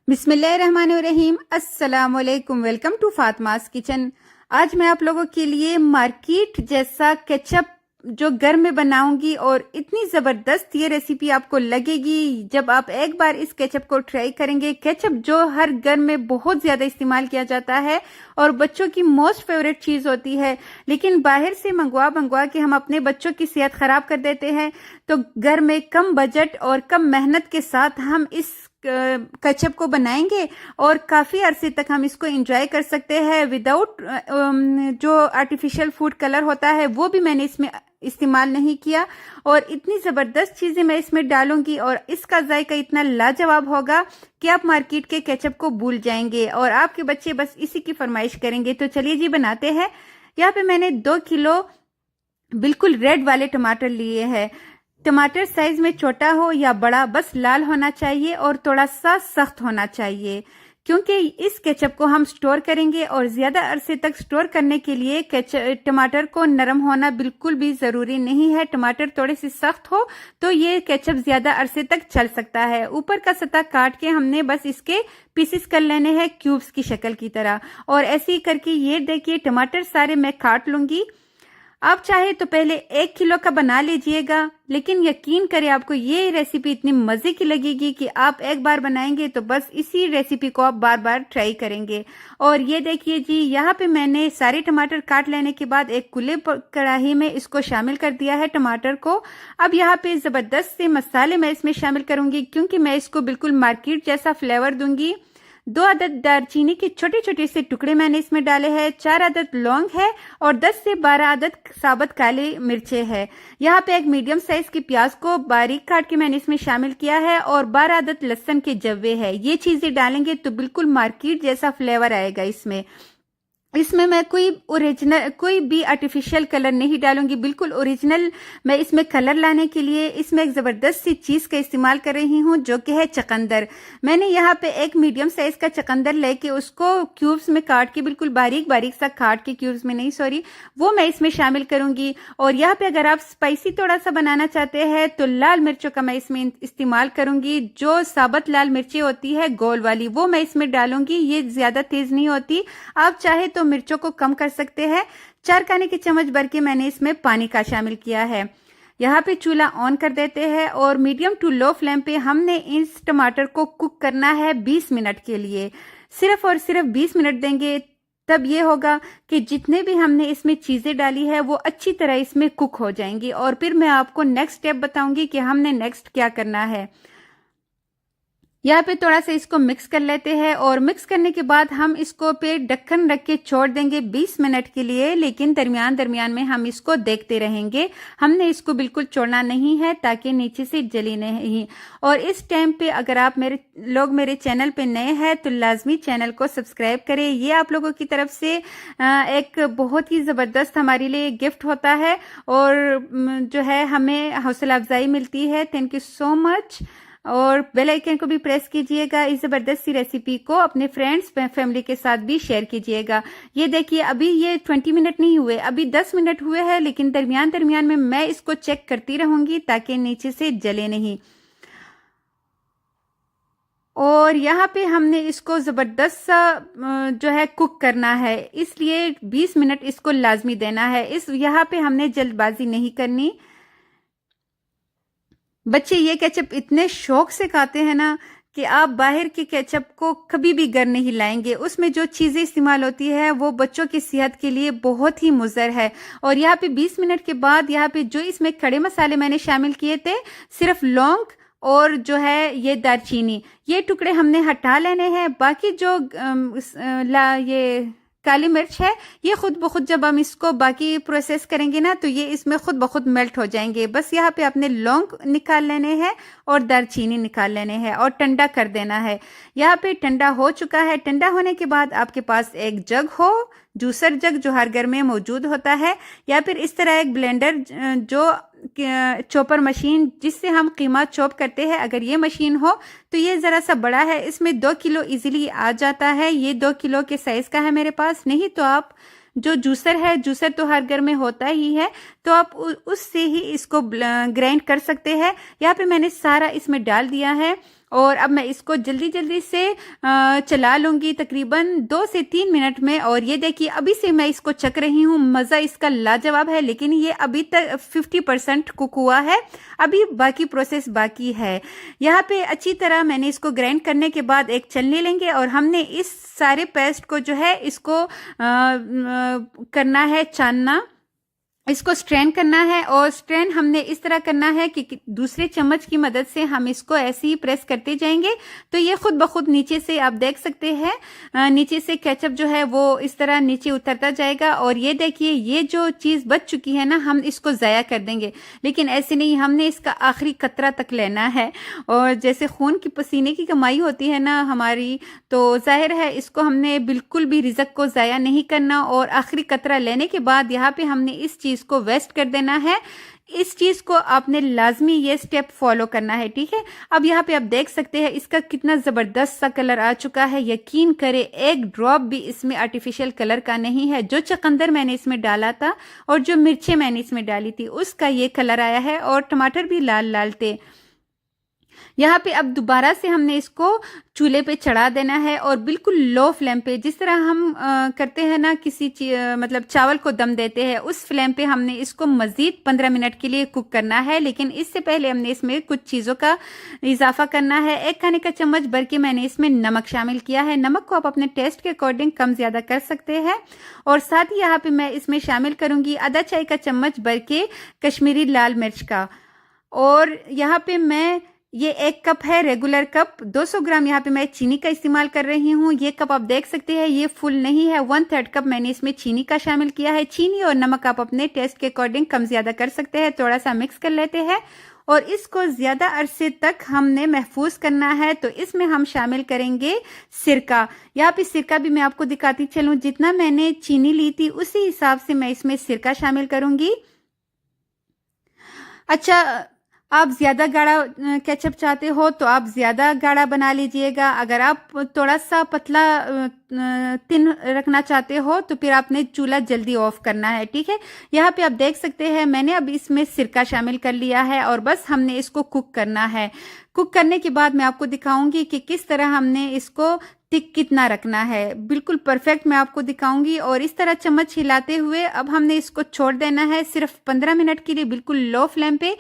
बिस्मिल्लाहिर्रहमानिर्रहीम। अस्सलाम वालेकुम। Welcome to Fatima's kitchen. आज मैं आप लोगों के लिए मार्केट जैसा केचप जो घर में बनाऊंगी और इतनी ज़बरदस्त ये रेसिपी आपको लगेगी जब आप एक बार इस केचप को ट्राई करेंगे। केचप जो हर घर में बहुत ज़्यादा इस्तेमाल किया जाता है और बच्चों की मोस्ट फेवरेट चीज़ होती है, लेकिन बाहर से मंगवा के हम अपने बच्चों की सेहत ख़राब कर देते हैं। तो घर में कम बजट और कम मेहनत के साथ हम इस केचप को बनाएंगे और काफ़ी अरसे तक हम इसको एंजॉय कर सकते हैं विदाउट जो आर्टिफिशियल फूड कलर होता है वो भी मैंने इसमें इस्तेमाल नहीं किया। और इतनी ज़बरदस्त चीज़ें मैं इसमें डालूंगी और इसका जायका इतना लाजवाब होगा कि आप मार्केट के केचप को भूल जाएंगे और आपके बच्चे बस इसी की फरमाइश करेंगे। तो चलिए जी बनाते हैं। यहाँ पे मैंने 2 किलो बिल्कुल रेड वाले टमाटर लिए हैं। टमाटर साइज में छोटा हो या बड़ा, बस लाल होना चाहिए और थोड़ा सा सख्त होना चाहिए, क्योंकि इस केचप को हम स्टोर करेंगे और ज़्यादा अरसे तक स्टोर करने के लिए टमाटर को नरम होना बिल्कुल भी ज़रूरी नहीं है। टमाटर थोड़े से सख्त हो तो ये केचप ज़्यादा अरसे तक चल सकता है। ऊपर का सतह काट के हमने बस इसके पीसेस कर लेने हैं क्यूब्स की शक्ल की तरह। और ऐसे ही करके ये देखिए टमाटर सारे मैं काट लूँगी। आप चाहे तो पहले 1 किलो का बना लीजिएगा, लेकिन यकीन करें आपको ये रेसिपी इतनी मज़े की लगेगी कि आप एक बार बनाएंगे तो बस इसी रेसिपी को आप बार बार ट्राई करेंगे। और ये देखिए जी, यहाँ पे मैंने सारे टमाटर काट लेने के बाद एक खुले कढ़ाई में इसको शामिल कर दिया है टमाटर को। अब यहाँ पे ज़बरदस्त से मसाले मैं इसमें शामिल करूँगी, क्योंकि मैं इसको बिल्कुल मार्केट जैसा फ्लेवर दूंगी। 2 अदद दालचीनी के छोटे छोटे से टुकड़े मैंने इसमें डाले हैं, 4 अदद लौंग है और 10 से 12 अदद साबुत काली मिर्चें है। यहाँ पे एक मीडियम साइज की प्याज को बारीक काट के मैंने इसमें शामिल किया है और 12 अदद लहसुन के जव्वे है। ये चीजें डालेंगे तो बिल्कुल मार्केट जैसा फ्लेवर आएगा इसमें मैं कोई भी आर्टिफिशियल कलर नहीं डालूंगी, बिल्कुल ओरिजिनल मैं इसमें कलर लाने के लिए इसमें एक ज़बरदस्त सी चीज़ का इस्तेमाल कर रही हूँ, जो कि है चकंदर। मैंने यहाँ पे एक मीडियम साइज़ का चकंदर लेके उसको क्यूब्स में काट के, बिल्कुल बारीक बारीक सा काट के, क्यूब्स में नहीं सॉरी, वो मैं इसमें शामिल करूँगी। और यहाँ पे अगर आप स्पाइसी थोड़ा सा बनाना चाहते हैं तो लाल मिर्चों का मैं इसमें इस्तेमाल करूँगी। जो साबुत लाल मिर्ची होती है गोल वाली, वो मैं इसमें डालूंगी। ये ज़्यादा तेज़ नहीं होती, आप चाहे तो मिर्चों को कम कर सकते हैं। 4 खाने के चम्मच भर के मैंने इसमें पानी का शामिल किया है। यहाँ पे चूल्हा ऑन कर देते हैं और मीडियम टू लो फ्लेम पे हमने इस टमाटर को कुक करना है 20 मिनट के लिए। सिर्फ और सिर्फ 20 मिनट देंगे, तब ये होगा कि जितने भी हमने इसमें चीज़ें डाली है वो अच्छी तरह इसमें कुक हो जाएंगी। और फिर मैं आपको नेक्स्ट स्टेप बताऊंगी कि हमने नेक्स्ट क्या करना है। यहाँ पे थोड़ा सा इसको मिक्स कर लेते हैं और मिक्स करने के बाद हम इसको पे ढक्कन रख के छोड़ देंगे 20 मिनट के लिए, लेकिन दरमियान में हम इसको देखते रहेंगे। हमने इसको बिल्कुल छोड़ना नहीं है ताकि नीचे से जले नहीं। और इस टाइम पे अगर आप मेरे चैनल पे नए हैं तो लाजमी चैनल को सब्सक्राइब करें। ये आप लोगों की तरफ से एक बहुत ही ज़बरदस्त हमारे लिए गिफ्ट होता है और जो है हमें हौसला अफजाई मिलती है। Thank you so much. और बेल आइकन को भी प्रेस कीजिएगा। इस ज़बरदस्त सी रेसिपी को अपने फ्रेंड्स फैमिली के साथ भी शेयर कीजिएगा। ये देखिए अभी ये 20 मिनट नहीं हुए, अभी 10 मिनट हुए हैं, लेकिन दरमियान में मैं इसको चेक करती रहूंगी ताकि नीचे से जले नहीं। और यहाँ पे हमने इसको ज़बरदस्त सा जो है कुक करना है, इसलिए 20 मिनट इसको लाजमी देना है। यहाँ पे हमने जल्दबाजी नहीं करनी। बच्चे ये केचप इतने शौक से खाते हैं ना कि आप बाहर के केचप को कभी भी घर नहीं लाएंगे। उसमें जो चीज़ें इस्तेमाल होती है वो बच्चों की सेहत के लिए बहुत ही मुज़र है। और यहाँ पे 20 मिनट के बाद यहाँ पे जो इसमें खड़े मसाले मैंने शामिल किए थे, सिर्फ लौंग और जो है ये दालचीनी, ये टुकड़े हमने हटा लेने हैं। बाकी जो ये काली मिर्च है, ये खुद ब खुद जब हम इसको बाकी प्रोसेस करेंगे ना तो ये इसमें खुद ब खुद मेल्ट हो जाएंगे। बस यहाँ पे अपने लौंग निकाल लेने हैं और दालचीनी निकाल लेने हैं और ठंडा कर देना है। यहाँ पे ठंडा हो चुका है। ठंडा होने के बाद आपके पास एक जग हो, जूसर जग जो हर घर में मौजूद होता है, या फिर इस तरह एक ब्लेंडर जो चॉपर मशीन जिससे हम कीमा चॉप करते हैं, अगर ये मशीन हो तो ये ज़रा सा बड़ा है, इसमें 2 किलो इजीली आ जाता है। ये 2 किलो के साइज़ का है मेरे पास। नहीं तो आप जो जूसर है, जूसर तो हर घर में होता ही है, तो आप उससे ही इसको ग्राइंड कर सकते हैं। यहाँ पे मैंने सारा इसमें डाल दिया है और अब मैं इसको जल्दी जल्दी से चला लूँगी तकरीबन 2 से 3 मिनट में। और ये देखिए अभी से मैं इसको चख रही हूँ, मज़ा इसका लाजवाब है। लेकिन ये अभी तक 50% कुक हुआ है, अभी बाकी प्रोसेस बाकी है। यहाँ पे अच्छी तरह मैंने इसको ग्राइंड करने के बाद एक छलनी लेंगे और हमने इस सारे पेस्ट को जो है इसको करना है छानना, इसको स्ट्रेन करना है। और स्ट्रेन हमने इस तरह करना है कि दूसरे चम्मच की मदद से हम इसको ऐसे ही प्रेस करते जाएंगे तो ये खुद ब खुद नीचे से, आप देख सकते हैं नीचे से केचप जो है वो इस तरह नीचे उतरता जाएगा। और ये देखिए ये जो चीज़ बच चुकी है ना, हम इसको ज़ाया कर देंगे, लेकिन ऐसे नहीं, हमने इसका आखिरी कतरा तक लेना है। और जैसे खून की पसीने की कमाई होती है ना हमारी, तो जाहिर है इसको हमने बिल्कुल भी रिज़्क को ज़ाया नहीं करना। और आखिरी कतरा लेने के बाद यहाँ पे हमने इस चीज़ को वेस्ट कर देना है। इस चीज को आपने लाजमी ये स्टेप फॉलो करना है, ठीक है। अब यहाँ पे आप देख सकते हैं इसका कितना जबरदस्त सा कलर आ चुका है। यकीन करें एक ड्रॉप भी इसमें आर्टिफिशियल कलर का नहीं है। जो चकंदर मैंने इसमें डाला था और जो मिर्चें मैंने इसमें डाली थी उसका ये कलर आया है, और टमाटर भी लाल लाल थे। यहाँ पे अब दोबारा से हमने इसको चूल्हे पे चढ़ा देना है और बिल्कुल लो फ्लेम पे, जिस तरह हम करते हैं ना किसी मतलब चावल को दम देते हैं, उस फ्लेम पे हमने इसको मज़ीद 15 मिनट के लिए कुक करना है। लेकिन इससे पहले हमने इसमें कुछ चीज़ों का इजाफा करना है। 1 खाने का चम्मच भर के मैंने इसमें नमक शामिल किया है। नमक को आप अपने टेस्ट के अकॉर्डिंग कम ज़्यादा कर सकते हैं। और साथ ही यहाँ पे मैं इसमें शामिल करूँगी आधा चाय का चम्मच भर के कश्मीरी लाल मिर्च का। और यहाँ पे मैं ये 1 कप है रेगुलर कप, 200 ग्राम यहाँ पे मैं चीनी का इस्तेमाल कर रही हूँ। ये कप आप देख सकते हैं ये फुल नहीं है, 1/3 कप मैंने इसमें चीनी का शामिल किया है। चीनी और नमक आप अपने टेस्ट के अकॉर्डिंग कम ज्यादा कर सकते हैं। थोड़ा सा मिक्स कर लेते हैं और इसको ज्यादा अरसे तक हमने महफूज करना है। तो इसमें हम शामिल करेंगे सिरका। यहाँ पे सिरका भी मैं आपको दिखाती चलूँ, जितना मैंने चीनी ली थी उसी हिसाब से मैं इसमें सिरका शामिल करूंगी। अच्छा, आप ज़्यादा गाढ़ा केचप चाहते हो तो आप ज़्यादा गाढ़ा बना लीजिएगा। अगर आप थोड़ा सा पतला तिन रखना चाहते हो तो फिर आपने चूल्हा जल्दी ऑफ करना है, ठीक है। यहाँ पे आप देख सकते हैं मैंने अब इसमें सिरका शामिल कर लिया है और बस हमने इसको कुक करना है। कुक करने के बाद मैं आपको दिखाऊंगी कि किस तरह हमने इसको थिक कितना रखना है, बिल्कुल परफेक्ट मैं आपको दिखाऊंगी। और इस तरह चम्मच हिलाते हुए अब हमने इसको छोड़ देना है सिर्फ 15 मिनट के लिए, बिल्कुल लो फ्लेम पे।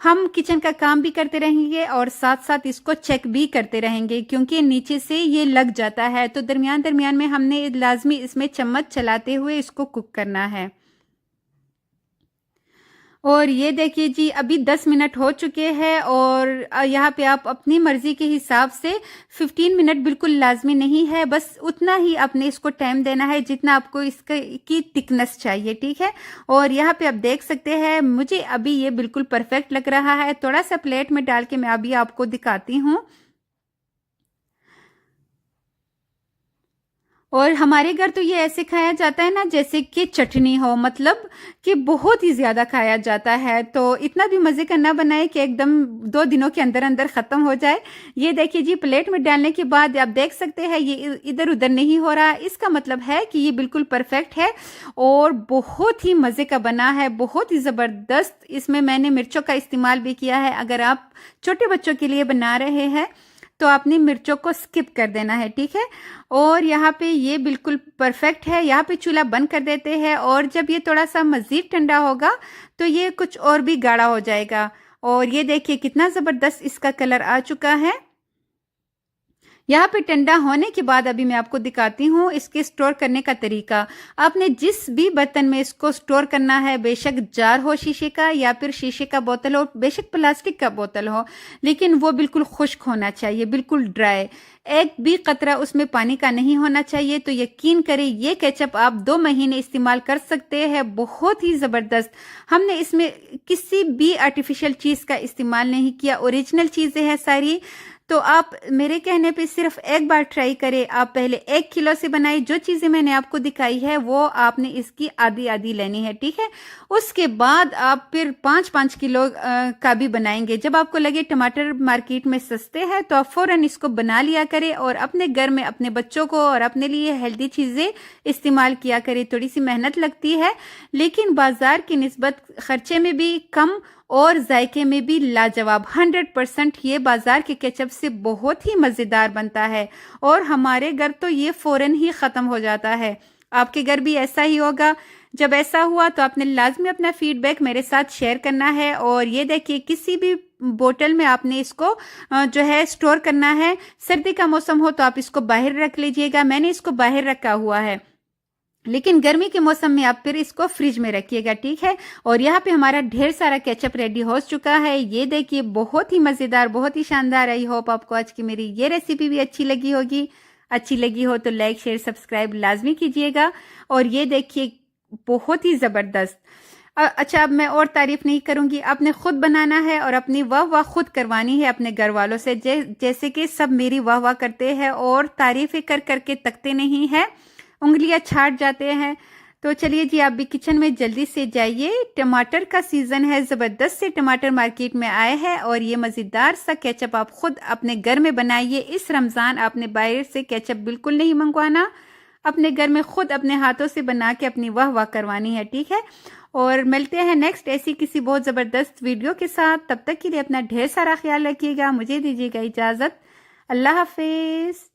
हम किचन का काम भी करते रहेंगे और साथ साथ इसको चेक भी करते रहेंगे, क्योंकि नीचे से ये लग जाता है। तो दरमियान दरमियान में हमने लाजमी इसमें चम्मच चलाते हुए इसको कुक करना है। और ये देखिए जी अभी 10 मिनट हो चुके हैं और यहाँ पे आप अपनी मर्जी के हिसाब से 15 मिनट बिल्कुल लाजमी नहीं है, बस उतना ही आपने इसको टाइम देना है जितना आपको इसका की थिकनेस चाहिए, ठीक है। और यहाँ पे आप देख सकते हैं मुझे अभी ये बिल्कुल परफेक्ट लग रहा है। थोड़ा सा प्लेट में डाल के मैं अभी आपको दिखाती हूँ। और हमारे घर तो ये ऐसे खाया जाता है ना जैसे कि चटनी हो, मतलब कि बहुत ही ज्यादा खाया जाता है। तो इतना भी मजे का ना बनाए कि एकदम 2 दिनों के अंदर अंदर खत्म हो जाए। ये देखिए जी प्लेट में डालने के बाद आप देख सकते हैं ये इधर उधर नहीं हो रहा, इसका मतलब है कि ये बिल्कुल परफेक्ट है और बहुत ही मजे का बना है, बहुत ही जबरदस्त। इसमें मैंने मिर्चों का इस्तेमाल भी किया है। अगर आप छोटे बच्चों के लिए बना रहे हैं तो आपने मिर्चों को स्किप कर देना है, ठीक है। और यहाँ पे ये बिल्कुल परफेक्ट है। यहाँ पे चूल्हा बंद कर देते हैं और जब ये थोड़ा सा मज़ीद ठंडा होगा तो ये कुछ और भी गाढ़ा हो जाएगा। और ये देखिए कितना ज़बरदस्त इसका कलर आ चुका है। यहाँ पे ठंडा होने के बाद अभी मैं आपको दिखाती हूँ इसके स्टोर करने का तरीका। आपने जिस भी बर्तन में इसको स्टोर करना है, बेशक जार हो शीशे का या फिर शीशे का बोतल हो, बेशक प्लास्टिक का बोतल हो, लेकिन वो बिल्कुल खुश्क होना चाहिए, बिल्कुल ड्राई, एक भी कतरा उसमें पानी का नहीं होना चाहिए। तो यकीन करें ये केचप आप 2 महीने इस्तेमाल कर सकते हैं, बहुत ही ज़बरदस्त। हमने इसमें किसी भी आर्टिफिशियल चीज़ का इस्तेमाल नहीं किया, ओरिजिनल चीज़ें हैं सारी। तो आप मेरे कहने पे सिर्फ एक बार ट्राई करें। आप पहले 1 किलो से बनाइए, जो चीज़ें मैंने आपको दिखाई है वो आपने इसकी आधी आधी लेनी है, ठीक है। उसके बाद आप फिर 5-5 किलो का भी बनाएंगे। जब आपको लगे टमाटर मार्केट में सस्ते हैं तो आप फ़ौरन इसको बना लिया करें और अपने घर में अपने बच्चों को और अपने लिए हेल्दी चीज़ें इस्तेमाल किया करें। थोड़ी सी मेहनत लगती है लेकिन बाजार की निस्बत खर्चे में भी कम और जायके में भी लाजवाब। 100% ये बाजार के केचप से बहुत ही मज़ेदार बनता है और हमारे घर तो ये फ़ौरन ही ख़त्म हो जाता है। आपके घर भी ऐसा ही होगा। जब ऐसा हुआ तो आपने लाजमी अपना फीडबैक मेरे साथ शेयर करना है। और ये देखिए, किसी भी बोतल में आपने इसको जो है स्टोर करना है। सर्दी का मौसम हो तो आप इसको बाहर रख लीजिएगा, मैंने इसको बाहर रखा हुआ है, लेकिन गर्मी के मौसम में आप फिर इसको फ्रिज में रखिएगा, ठीक है। और यहाँ पे हमारा ढेर सारा केचप रेडी हो चुका है। ये देखिए, बहुत ही मज़ेदार, बहुत ही शानदार। आई होप आपको आज की मेरी ये रेसिपी भी अच्छी लगी होगी। अच्छी लगी हो तो लाइक शेयर सब्सक्राइब लाजमी कीजिएगा। और ये देखिए, बहुत ही ज़बरदस्त। अच्छा, अब मैं और तारीफ नहीं करूंगी, आपने खुद बनाना है और अपनी वाह वाह खुद करवानी है अपने घर वालों से। जैसे कि सब मेरी वाह वाह करते हैं और तारीफें कर करके तकते नहीं हैं, उंगलियां छाट जाते हैं। तो चलिए जी, आप भी किचन में जल्दी से जाइए। टमाटर का सीज़न है, ज़बरदस्त से टमाटर मार्केट में आए हैं और ये मज़ेदार सा केचप आप खुद अपने घर में बनाइए। इस रमज़ान आपने बाहर से केचप बिल्कुल नहीं मंगवाना, अपने घर में खुद अपने हाथों से बना के अपनी वाह वाह करवानी है, ठीक है। और मिलते हैं नेक्स्ट ऐसी किसी बहुत ज़बरदस्त वीडियो के साथ। तब तक के लिए अपना ढेर सारा ख्याल रखिएगा। मुझे दीजिएगा इजाज़त। अल्लाह हाफिज़।